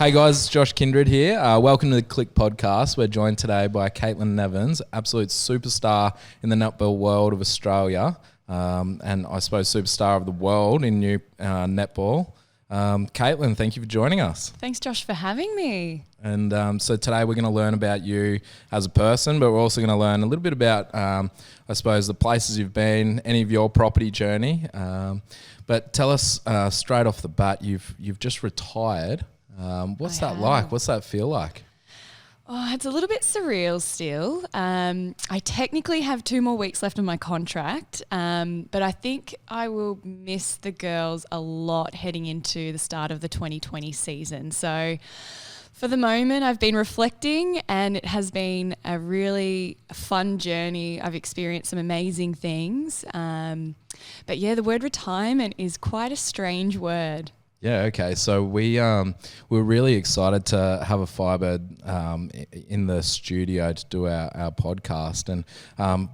Hey guys, it's Josh Kindred here. Welcome to the Qlick Podcast. We're joined today by Caitlyn Nevins, absolute superstar in the netball world of Australia, and I suppose superstar of the world in new netball. Caitlyn, thank you for joining us. Thanks, Josh, for having me. And so today we're going to learn about you as a person, but we're also going to learn a little bit about, I suppose, the places you've been, any of your property journey. But tell us straight off the bat, you've just retired. What's that like? What's that feel like? Oh, it's a little bit surreal still. I technically have 2 more weeks left on my contract, but I think I will miss the girls a lot heading into the start of the 2020 season. So for the moment, I've been reflecting and it has been a really fun journey. I've experienced some amazing things. But yeah, the word retirement is quite a strange word. Yeah, okay. So we're really excited to have a Firebird in the studio to do our podcast, and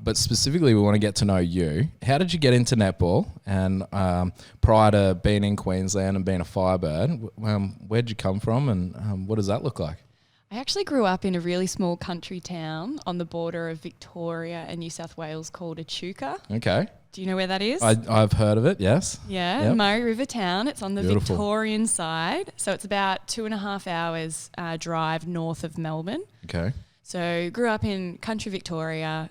but specifically we want to get to know you. How did you get into netball? And prior to being in Queensland and being a Firebird, where'd you come from, and what does that look like? I actually grew up in a really small country town on the border of Victoria and New South Wales called Echuca. Okay. Do you know where that is? I've heard of it, yes. Yeah, yep. Murray River Town. It's on the Beautiful. Victorian side. So it's about 2.5 hours drive north of Melbourne. Okay. So grew up in country Victoria,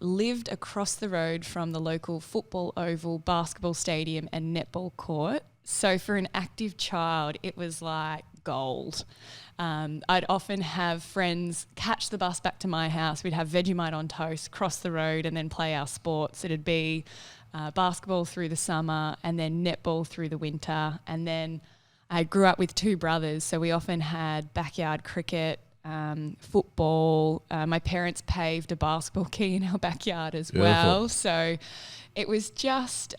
lived across the road from the local football oval, basketball stadium and netball court. So for an active child, it was like gold. I'd often have friends catch the bus back to my house. We'd have Vegemite on toast, cross the road and then play our sports. It'd be basketball through the summer and then netball through the winter. And then I grew up with 2 brothers, so we often had backyard cricket, football. My parents paved a basketball key in our backyard as well. So it was just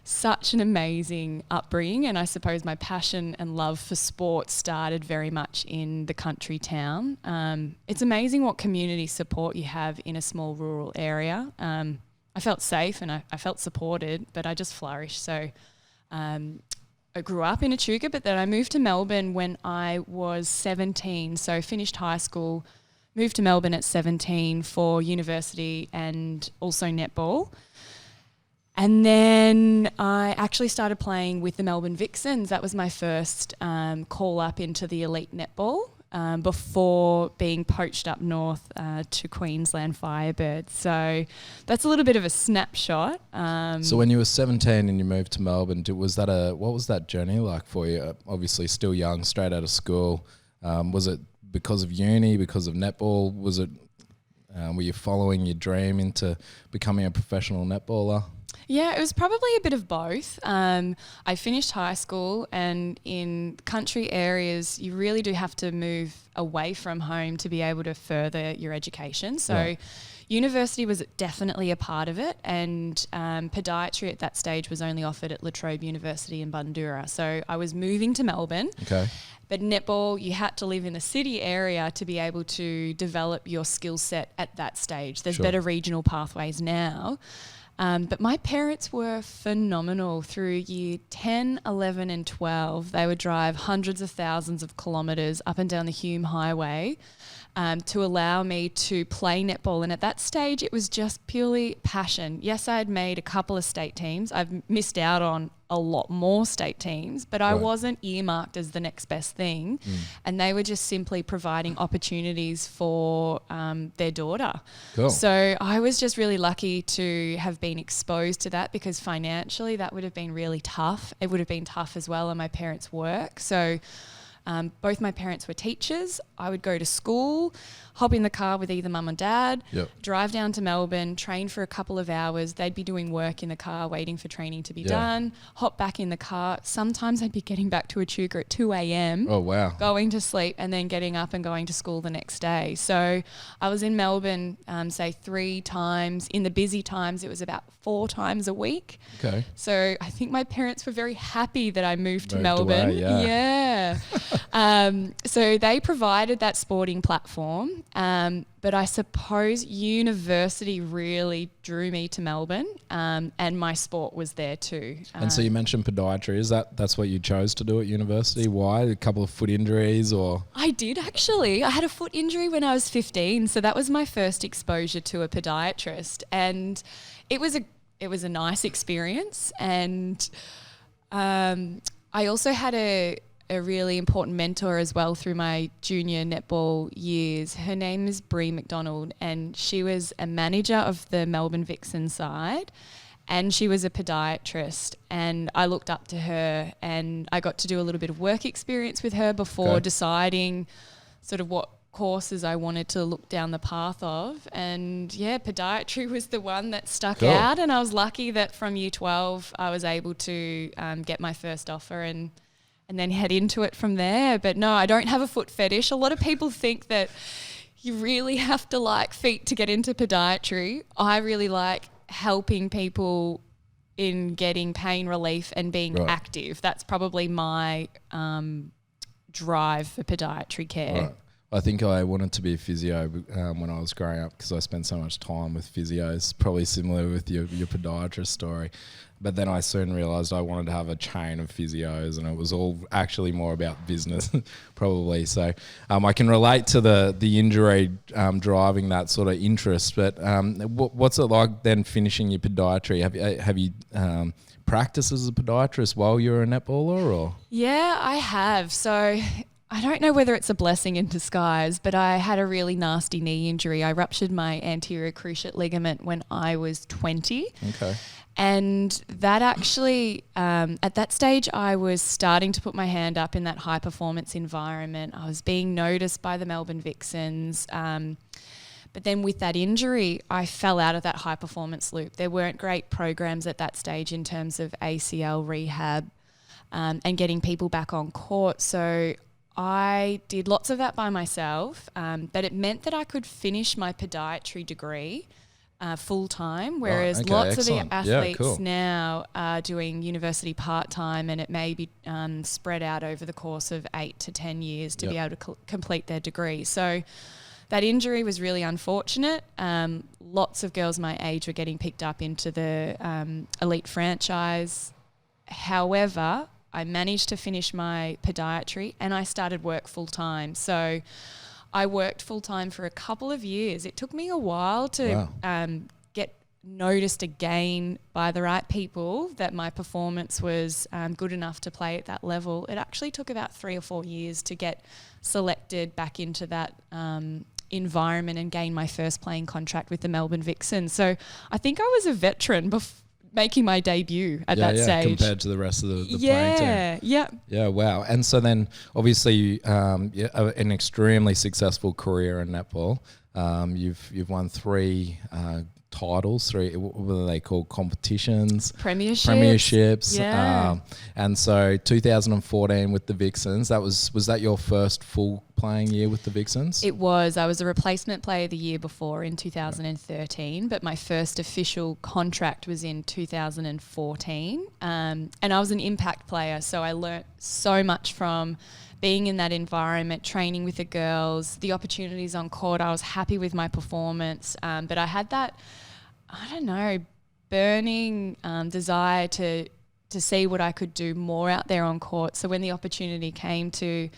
such an amazing upbringing, and I suppose my passion and love for sport started very much in the country town. It's amazing what community support you have in a small rural area. I felt safe and I felt supported, but I just flourished. So I grew up in Echuca, but then I moved to Melbourne when I was 17. So finished high school, moved to Melbourne at 17 for university and also netball. And then I actually started playing with the Melbourne Vixens. That was my first call up into the elite netball before being poached up north to Queensland Firebirds. So that's a little bit of a snapshot. So when you were 17 and you moved to Melbourne, what was that journey like for you? Obviously still young, straight out of school. Was it because of uni, because of netball? Was it were you following your dream into becoming a professional netballer? Yeah, it was probably a bit of both. I finished high school, and in country areas, you really do have to move away from home to be able to further your education. So university was definitely a part of it, and podiatry at that stage was only offered at La Trobe University in Bundoora. So I was moving to Melbourne. Okay. But netball, you had to live in the city area to be able to develop your skill set at that stage. There's better regional pathways now. But my parents were phenomenal. Through year 10, 11 and 12, they would drive hundreds of thousands of kilometres up and down the Hume Highway to allow me to play netball. And at that stage, it was just purely passion. Yes, I had made a couple of state teams. I've missed out on a lot more state teams, but I wasn't earmarked as the next best thing. And they were just simply providing opportunities for their daughter. Cool. So I was just really lucky to have been exposed to that, because financially that would have been really tough. It would have been tough as well on my parents' work. So both my parents were teachers. I would go to school, hop in the car with either mum or dad, drive down to Melbourne, train for a couple of hours. They'd be doing work in the car, waiting for training to be done, hop back in the car. Sometimes I'd be getting back to Echuca at 2 a.m. Oh, wow. Going to sleep and then getting up and going to school the next day. So I was in Melbourne, say 3 times. In the busy times, it was about 4 times a week. Okay. So I think my parents were very happy that I moved to Melbourne. Away, yeah. So they provided that sporting platform, but I suppose university really drew me to Melbourne, and my sport was there too. And so you mentioned podiatry. That's what you chose to do at university? Why? A couple of foot injuries or? I did actually. I had a foot injury when I was 15, so that was my first exposure to a podiatrist, and it was a nice experience. And I also had a really important mentor as well through my junior netball years. Her name is Bree McDonald, and she was a manager of the Melbourne Vixen side, and she was a podiatrist, and I looked up to her, and I got to do a little bit of work experience with her before deciding sort of what courses I wanted to look down the path of. And yeah, podiatry was the one that stuck out, and I was lucky that from year 12 I was able to get my first offer and then head into it from there. But no, I don't have a foot fetish. A lot of people think that you really have to like feet to get into podiatry. I really like helping people in getting pain relief and being active. That's probably my drive for podiatry care. Right. I think I wanted to be a physio when I was growing up because I spent so much time with physios, probably similar with your podiatrist story. But then I soon realised I wanted to have a chain of physios, and it was all actually more about business probably. So I can relate to the injury driving that sort of interest. But what's it like then finishing your podiatry? Have you practiced as a podiatrist while you were a netballer? Or? Yeah, I have. So I don't know whether it's a blessing in disguise, but I had a really nasty knee injury. I ruptured my anterior cruciate ligament when I was 20. Okay. And that actually, at that stage, I was starting to put my hand up in that high performance environment. I was being noticed by the Melbourne Vixens. But then with that injury, I fell out of that high performance loop. There weren't great programs at that stage in terms of ACL rehab and getting people back on court. So I did lots of that by myself, but it meant that I could finish my podiatry degree full-time, whereas lots of the athletes now are doing university part-time, and it may be spread out over the course of 8 to 10 years to be able to complete their degree. So that injury was really unfortunate. Lots of girls my age were getting picked up into the elite franchise. However, I managed to finish my podiatry and I started work full-time. So I worked full-time for a couple of years. It took me a while to get noticed again by the right people that my performance was good enough to play at that level. It actually took about 3 or 4 years to get selected back into that environment and gain my first playing contract with the Melbourne Vixens. So I think I was a veteran making my debut at that stage. Compared to the rest of the playing team. Yeah, wow. And so then obviously an extremely successful career in netball. You've won 3 titles, 3, what are they called, competitions? Premierships. Yeah. And so 2014 with the Vixens, was that your first full playing year with the Vixens? It was. I was a replacement player the year before in 2013, but my first official contract was in 2014. And I was an impact player, so I learnt so much from being in that environment, training with the girls, the opportunities on court. I was happy with my performance, but I had that, burning desire to see what I could do more out there on court. So when the opportunity came to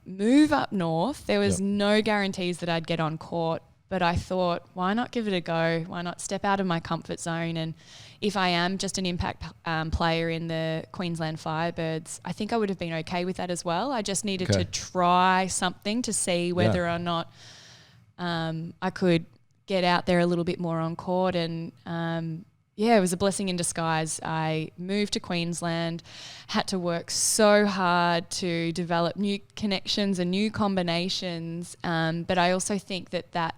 move up north, there was no guarantees that I'd get on court, but I thought, why not give it a go? Why not step out of my comfort zone? And if I am just an impact player in the Queensland Firebirds, I think I would have been okay with that as well. I just needed to try something to see whether or not I could get out there a little bit more on court. And it was a blessing in disguise. I moved to Queensland, had to work so hard to develop new connections and new combinations. But I also think that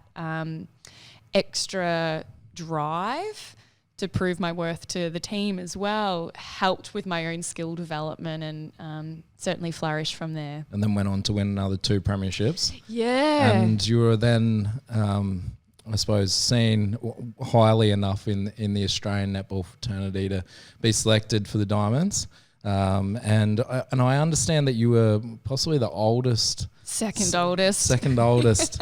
extra drive to prove my worth to the team as well helped with my own skill development and certainly flourished from there. And then went on to win another 2 premierships. Yeah. And you were then, I suppose, seen highly enough in the Australian netball fraternity to be selected for the Diamonds. And I understand that you were possibly the oldest. Second oldest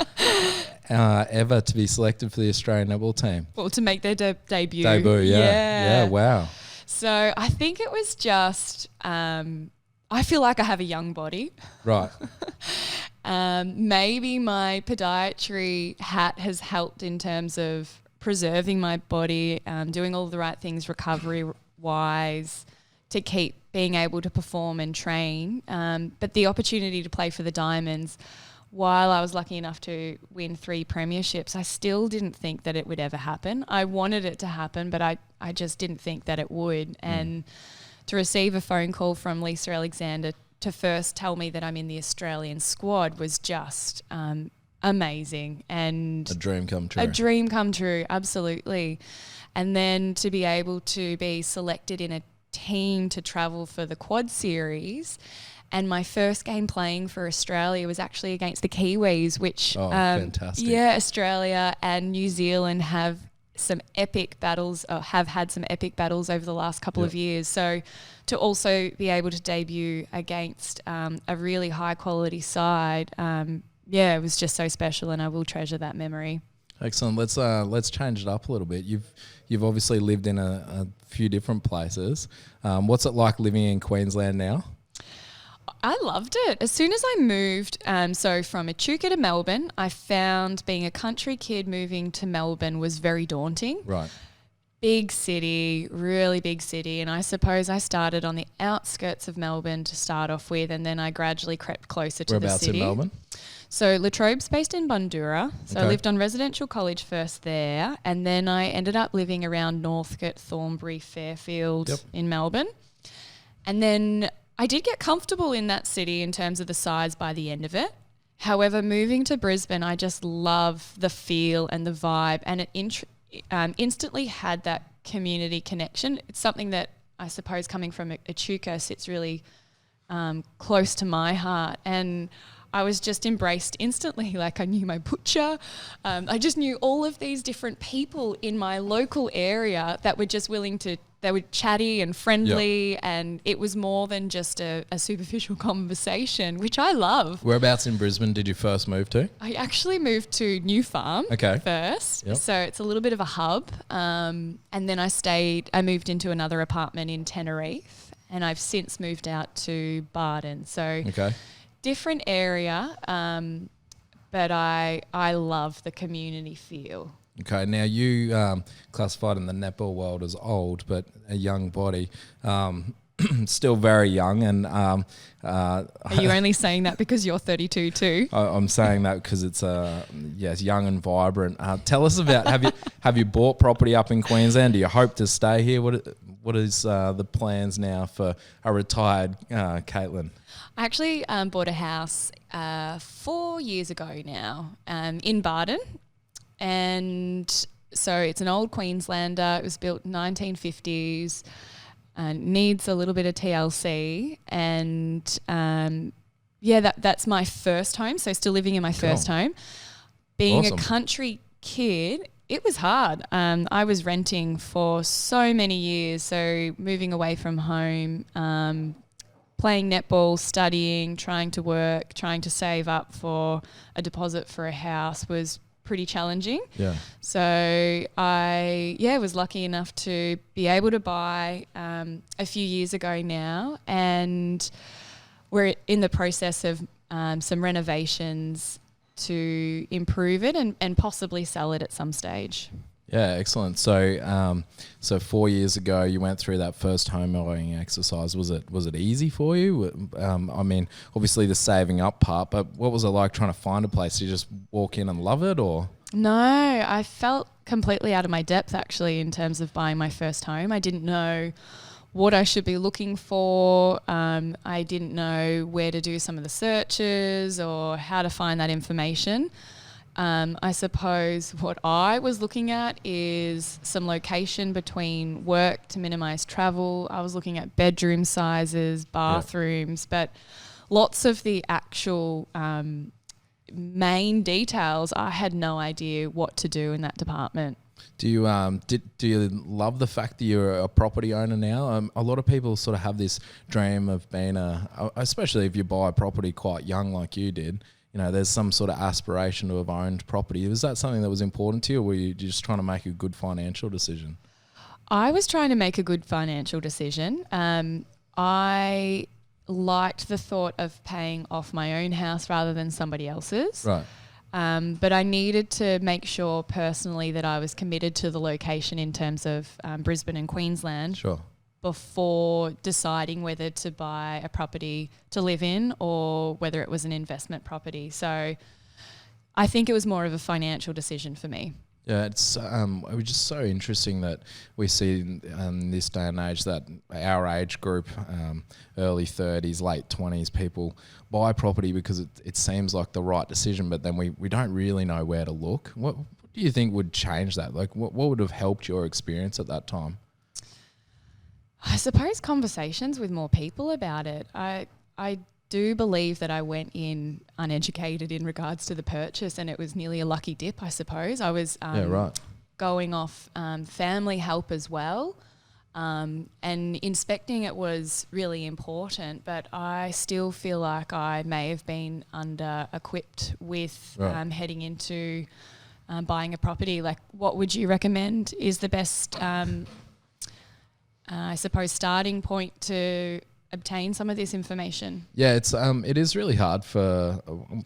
ever to be selected for the Australian netball team. Well, to make their debut. Yeah, wow. So I think it was just, I feel like I have a young body. Right. Maybe my podiatry hat has helped in terms of preserving my body, doing all the right things recovery-wise to keep being able to perform and train. But the opportunity to play for the Diamonds, while I was lucky enough to win 3 premierships, I still didn't think that it would ever happen. I wanted it to happen, but I just didn't think that it would. And to receive a phone call from Lisa Alexander to first tell me that I'm in the Australian squad was just amazing. And a dream come true. A dream come true, absolutely. And then to be able to be selected in a team to travel for the quad series, and my first game playing for Australia was actually against the Kiwis, which fantastic. Yeah, Australia and New Zealand have some epic battles, or have had some epic battles over the last couple of years. So to also be able to debut against a really high quality side, it was just so special, and I will treasure that memory. Excellent. Let's change it up a little bit. You've obviously lived in a few different places. What's it like living in Queensland now? I loved it. As soon as I moved, so from Echuca to Melbourne, I found being a country kid moving to Melbourne was very daunting. Right. Big city, really big city. And I suppose I started on the outskirts of Melbourne to start off with, and then I gradually crept closer to the city. Whereabouts in Melbourne? So Latrobe's based in Bundoora. So I lived on residential college first there, and then I ended up living around Northcote, Thornbury, Fairfield in Melbourne. And then I did get comfortable in that city in terms of the size by the end of it. However, moving to Brisbane, I just love the feel and the vibe, and it instantly had that community connection. It's something that I suppose coming from Echuca sits really close to my heart, and I was just embraced instantly. Like, I knew my butcher. I just knew all of these different people in my local area that were just they were chatty and friendly, and it was more than just a superficial conversation, which I love. Whereabouts in Brisbane did you first move to? I actually moved to New Farm first. Yep. So it's a little bit of a hub. And then I moved into another apartment in Tenerife, and I've since moved out to Barden. So different area, but I love the community feel. Okay, now you classified in the netball world as old, but a young body, still very young. And are you only saying that because you're 32 too? I'm saying that because it's young and vibrant. Tell us about have you bought property up in Queensland? Do you hope to stay here? What is the plans now for a retired Caitlyn? I actually bought a house 4 years ago now in Barden. And so it's an old Queenslander. It was built 1950s and needs a little bit of TLC. And that's my first home. So still living in my first home. Being a country kid, it was hard. I was renting for so many years. So moving away from home, playing netball, studying, trying to work, trying to save up for a deposit for a house was pretty challenging. Yeah. So I was lucky enough to be able to buy a few years ago now, and we're in the process of some renovations to improve it and possibly sell it at some stage. Yeah, excellent. So, 4 years ago, you went through that first home buying exercise. Was it easy for you? I mean, obviously the saving up part, but what was it like trying to find a place? Did you just walk in and love it, or? No, I felt completely out of my depth actually in terms of buying my first home. I didn't know what I should be looking for. I didn't know where to do some of the searches or how to find that information. I suppose what I was looking at is some location between work to minimise travel. I was looking at bedroom sizes, bathrooms, but lots of the actual main details, I had no idea what to do in that department. Do you do you love the fact that you're a property owner now? A lot of people sort of have this dream of being especially if you buy a property quite young like you did. You know, there's some sort of aspiration to have owned property. Was that something that was important to you, or were you just trying to make a good financial decision? I was trying to make a good financial decision. I liked the thought of paying off my own house rather than somebody else's. Right. But I needed to make sure personally that I was committed to the location in terms of Brisbane and Queensland. Sure. Before deciding whether to buy a property to live in or whether it was an investment property. So I think it was more of a financial decision for me. Yeah, it was just so interesting that we see in this day and age that our age group, early 30s, late 20s, people buy property because it seems like the right decision, but then we don't really know where to look. What do you think would change that? Like, what would have helped your experience at that time? I suppose conversations with more people about it. I do believe that I went in uneducated in regards to the purchase, and it was nearly a lucky dip, I suppose. I was going off family help as well, and inspecting it was really important, but I still feel like I may have been under-equipped with heading into buying a property. Like, what would you recommend is the best I suppose starting point to obtain some of this information? Yeah, it is really hard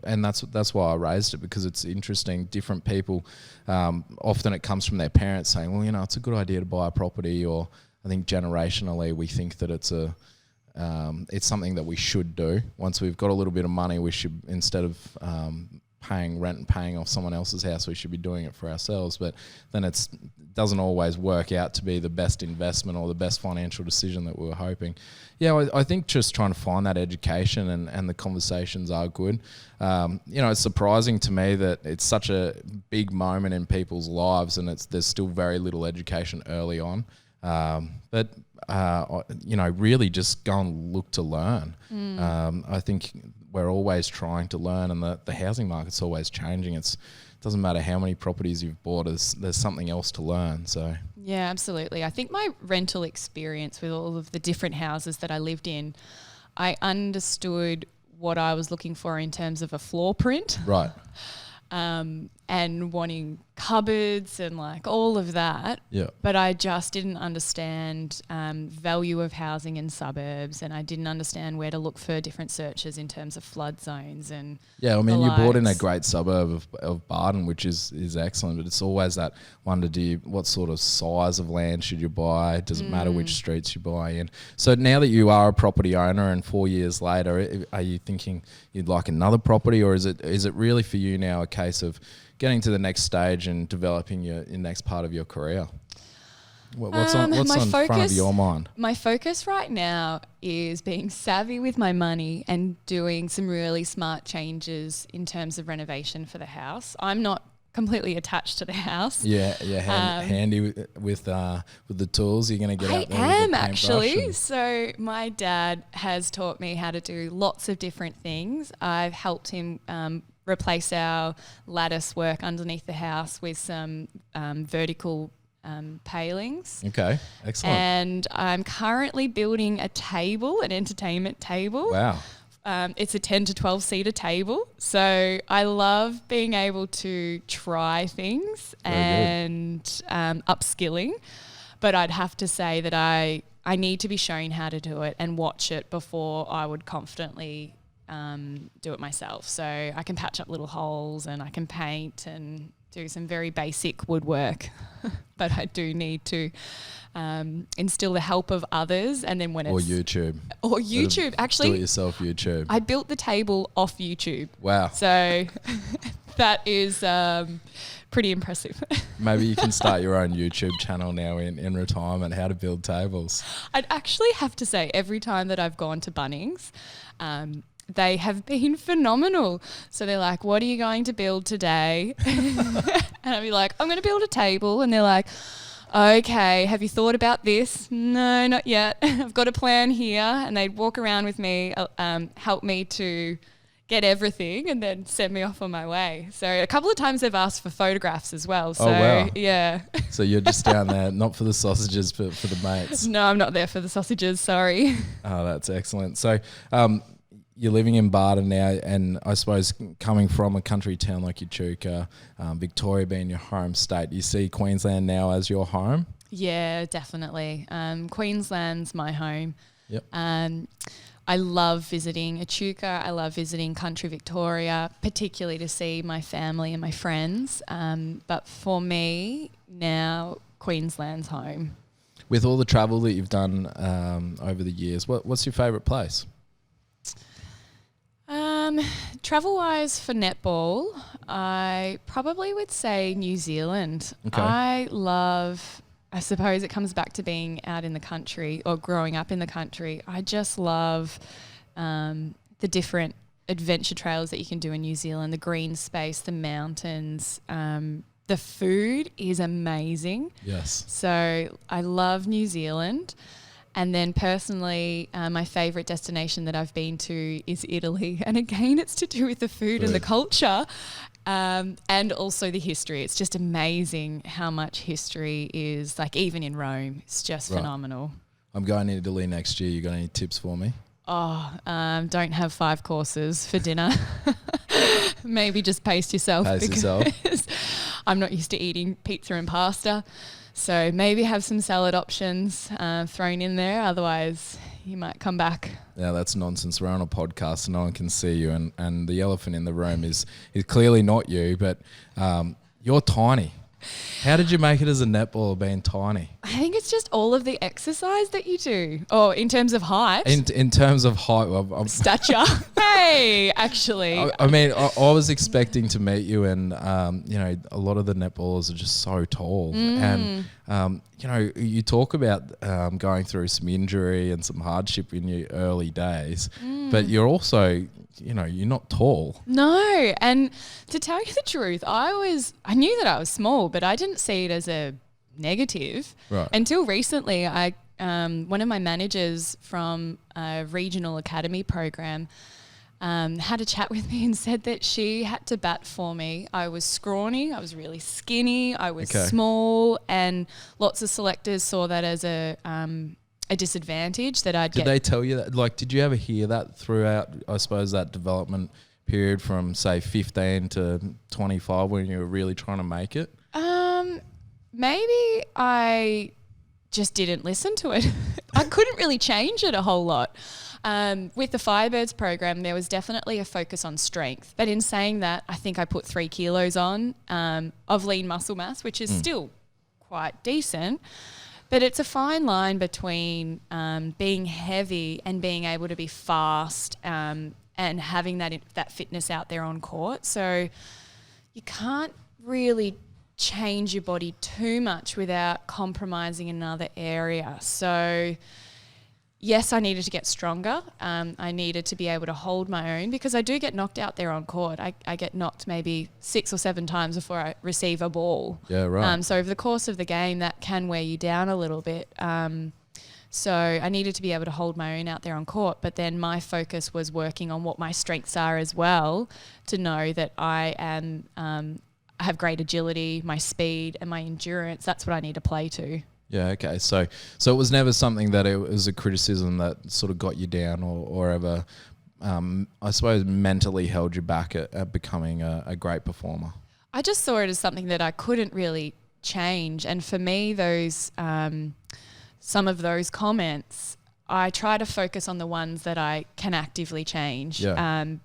and that's why I raised it, because it's interesting. Different people, often it comes from their parents saying, well, you know, it's a good idea to buy a property, or I think generationally we think that it's something that we should do. Once we've got a little bit of money, we should, instead of paying rent and paying off someone else's house, we should be doing it for ourselves. But then it doesn't always work out to be the best investment or the best financial decision that we were hoping. Yeah, I think just trying to find that education and the conversations are good. You know, it's surprising to me that it's such a big moment in people's lives, and there's still very little education early on. But you know, really just go and look to learn. I think we're always trying to learn, and the housing market's always changing. It doesn't matter how many properties you've bought, there's something else to learn. So yeah, absolutely. I think my rental experience with all of the different houses that I lived in, I understood what I was looking for in terms of a floor print. Right. And wanting cupboards and like all of that. Yeah. But I just didn't understand value of housing in suburbs, and I didn't understand where to look for different searches in terms of flood zones and yeah. I mean, you bought in a great suburb of Barton, which is excellent, but it's always that wonder: what sort of size of land should you buy? Does it matter which streets you buy in? So now that you are a property owner, and 4 years later, are you thinking you'd like another property, or is it really for you now a case of getting to the next stage and developing your next part of your career? What's on front of your mind? My focus right now is being savvy with my money and doing some really smart changes in terms of renovation for the house. I'm not completely attached to the house. Yeah, handy with the tools. You're going to get out there. I am actually. So my dad has taught me how to do lots of different things. I've helped him replace our lattice work underneath the house with some vertical palings. Okay, excellent. And I'm currently building a table, an entertainment table. Wow. It's a 10 to 12 seater table. So I love being able to try things and upskilling. But I'd have to say that I need to be shown how to do it and watch it before I would confidently do it myself. So I can patch up little holes and I can paint and do some very basic woodwork. But I do need to instill the help of others, and then when YouTube. Actually, do-it-yourself YouTube. I built the table off YouTube. Wow. So that is pretty impressive. Maybe you can start your own YouTube channel now in retirement, how to build tables. I'd actually have to say, every time that I've gone to Bunnings, they have been phenomenal. So they're like, what are you going to build today? And I'll be like, I'm going to build a table. And they're like, okay, have you thought about this? No, not yet. I've got a plan here. And they'd walk around with me, help me to get everything and then send me off on my way. So a couple of times they've asked for photographs as well. So, wow. Yeah. So you're just down there, not for the sausages, but for the mates. No, I'm not there for the sausages, sorry. Oh, that's excellent. So you're living in Barton now, and I suppose coming from a country town like Echuca, Victoria being your home state, you see Queensland now as your home? Yeah, definitely. Queensland's my home. Yep. I love visiting Echuca. I love visiting country Victoria, particularly to see my family and my friends. But for me, now Queensland's home. With all the travel that you've done over the years, what's your favourite place? Travel-wise for netball, I probably would say New Zealand. Okay. I suppose it comes back to being out in the country or growing up in the country. I just love the different adventure trails that you can do in New Zealand, the green space, the mountains. The food is amazing. Yes. So I love New Zealand. And then personally, my favourite destination that I've been to is Italy. And again, it's to do with the food and the culture and also the history. It's just amazing how much history is, like even in Rome. It's just phenomenal. I'm going to Italy next year. You got any tips for me? Don't have 5 courses for dinner. Maybe just pace yourself. I'm not used to eating pizza and pasta. So maybe have some salad options thrown in there. Otherwise, you might come back. Yeah, that's nonsense. We're on a podcast and no one can see you. And the elephant in the room is clearly not you, but you're tiny. How did you make it as a netballer being tiny? I think it's just all of the exercise that you do. Oh, in terms of height? In terms of height. Stature. Hey, actually. I mean, I was expecting to meet you and, a lot of the netballers are just so tall. And, you talk about going through some injury and some hardship in your early days, but you're also... you're not tall. No. And to tell you the truth, I knew that I was small, but I didn't see it as a negative until recently. One of my managers from a regional academy program had a chat with me and said that she had to bat for me. I was scrawny, I was really skinny, I was small, and lots of selectors saw that as a disadvantage that I'd get. Did they tell you that? Like, did you ever hear that throughout, I suppose, that development period from, say, 15 to 25 when you were really trying to make it? Maybe I just didn't listen to it. I couldn't really change it a whole lot. With the Firebirds program, there was definitely a focus on strength. But in saying that, I think I put 3 kilos on of lean muscle mass, which is still quite decent. But it's a fine line between being heavy and being able to be fast and having that fitness out there on court. So you can't really change your body too much without compromising another area. So yes, I needed to get stronger. I needed to be able to hold my own because I do get knocked out there on court. I get knocked maybe 6 or 7 times before I receive a ball. Yeah, right. So over the course of the game, that can wear you down a little bit. So I needed to be able to hold my own out there on court. But then my focus was working on what my strengths are as well, to know that I have great agility, my speed and my endurance. That's what I need to play to. Yeah, okay. So it was never something that it was a criticism that sort of got you down or ever, I suppose, mentally held you back at becoming a great performer? I just saw it as something that I couldn't really change. And for me, those some of those comments, I try to focus on the ones that I can actively change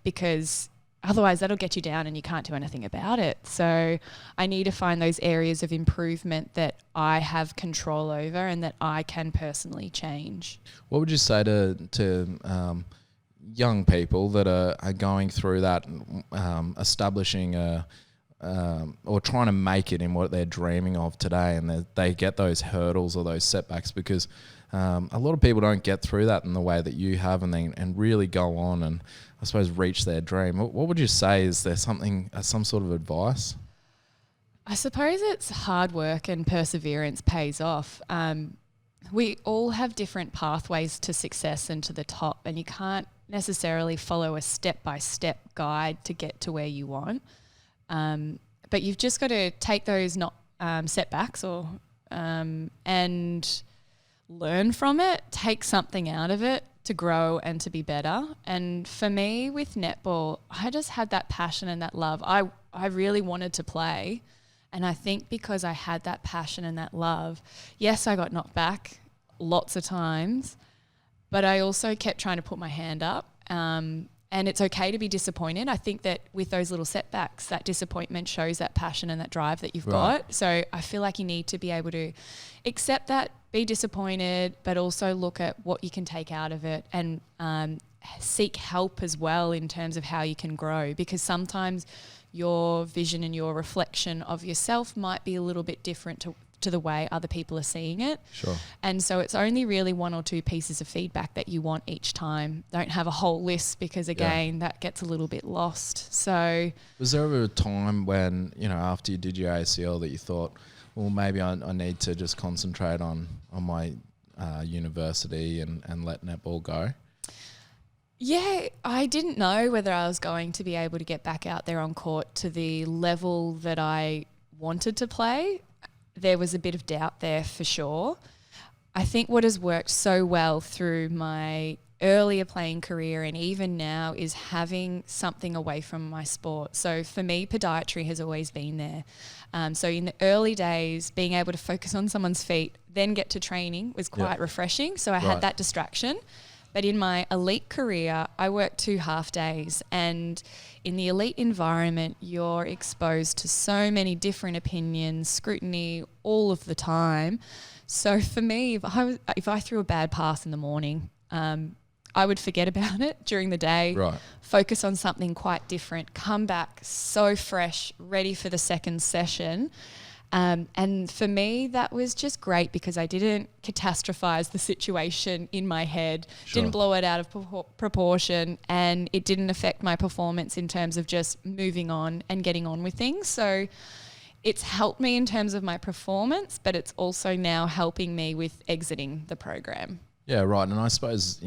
because otherwise that'll get you down and you can't do anything about it. So I need to find those areas of improvement that I have control over and that I can personally change. What would you say to young people that are going through that, establishing or trying to make it in what they're dreaming of today, and they get those hurdles or those setbacks because a lot of people don't get through that in the way that you have and really go on and I suppose reach their dream? What would you say? Is there some sort of advice? I suppose it's hard work and perseverance pays off. We all have different pathways to success and to the top, and you can't necessarily follow a step-by-step guide to get to where you want. But you've just got to take those setbacks and learn from it, take something out of it to grow and to be better. And for me with netball, I just had that passion and that love. I really wanted to play. And I think because I had that passion and that love, yes, I got knocked back lots of times, but I also kept trying to put my hand up. And it's okay to be disappointed. I think that with those little setbacks, that disappointment shows that passion and that drive that you've got. So I feel like you need to be able to accept that, be disappointed, but also look at what you can take out of it and seek help as well in terms of how you can grow, because sometimes your vision and your reflection of yourself might be a little bit different to the way other people are seeing it. Sure. And so it's only really one or two pieces of feedback that you want each time. Don't have a whole list, because again, that gets a little bit lost. So was there ever a time when, after you did your ACL, that you thought, well, maybe I need to just concentrate on my university and let netball go? Yeah, I didn't know whether I was going to be able to get back out there on court to the level that I wanted to play. There was a bit of doubt there for sure. I think what has worked so well through my earlier playing career and even now is having something away from my sport. So for me, podiatry has always been there. So in the early days, being able to focus on someone's feet, then get to training was quite refreshing. So I had that distraction. But in my elite career, I worked 2 half days, and in the elite environment, you're exposed to so many different opinions, scrutiny all of the time. So for me, if I threw a bad pass in the morning, I would forget about it during the day, focus on something quite different, come back so fresh, ready for the second session. And for me, that was just great because I didn't catastrophize the situation in my head, didn't blow it out of proportion, and it didn't affect my performance in terms of just moving on and getting on with things. So it's helped me in terms of my performance, but it's also now helping me with exiting the program. Yeah, right. And I suppose,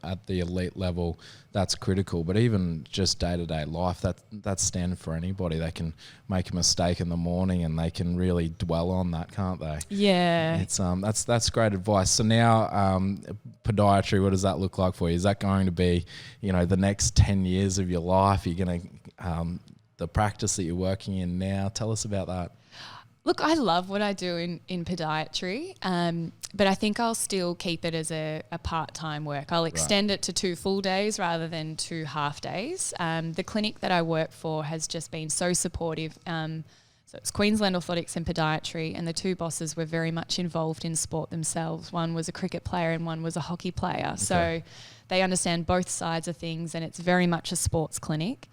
at the elite level, that's critical. But even just day-to-day life, that's standard for anybody. They can make a mistake in the morning and they can really dwell on that, can't they? Yeah. It's that's great advice. So now, podiatry, what does that look like for you? Is that going to be, the next 10 years of your life? You're going to, the practice that you're working in now, tell us about that. Look, I love what I do in podiatry, but I think I'll still keep it as a part-time work. I'll extend it to 2 full days rather than 2 half days. The clinic that I work for has just been so supportive. So it's Queensland Orthotics and Podiatry, and the 2 bosses were very much involved in sport themselves. One was a cricket player and one was a hockey player. Okay. So they understand both sides of things, and it's very much a sports clinic.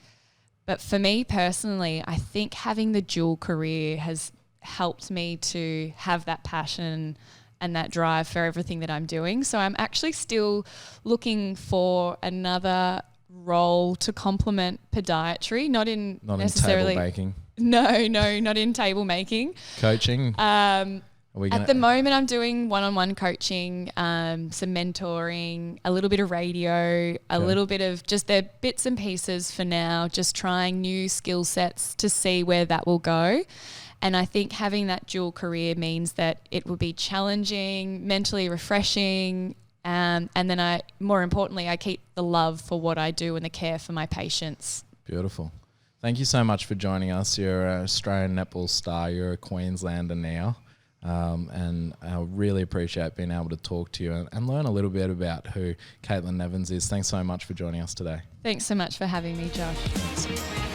But for me personally, I think having the dual career has helped me to have that passion and that drive for everything that I'm doing. So I'm actually still looking for another role to complement podiatry, not necessarily in table making. No, not in table making. Coaching. At the moment, I'm doing one-on-one coaching, some mentoring, a little bit of radio, a little bit of just their bits and pieces for now, just trying new skill sets to see where that will go. And I think having that dual career means that it will be challenging, mentally refreshing, and then more importantly, I keep the love for what I do and the care for my patients. Beautiful. Thank you so much for joining us. You're an Australian netball star. You're a Queenslander now. And I really appreciate being able to talk to you and learn a little bit about who Caitlyn Nevins is. Thanks so much for joining us today. Thanks so much for having me, Josh. Thanks.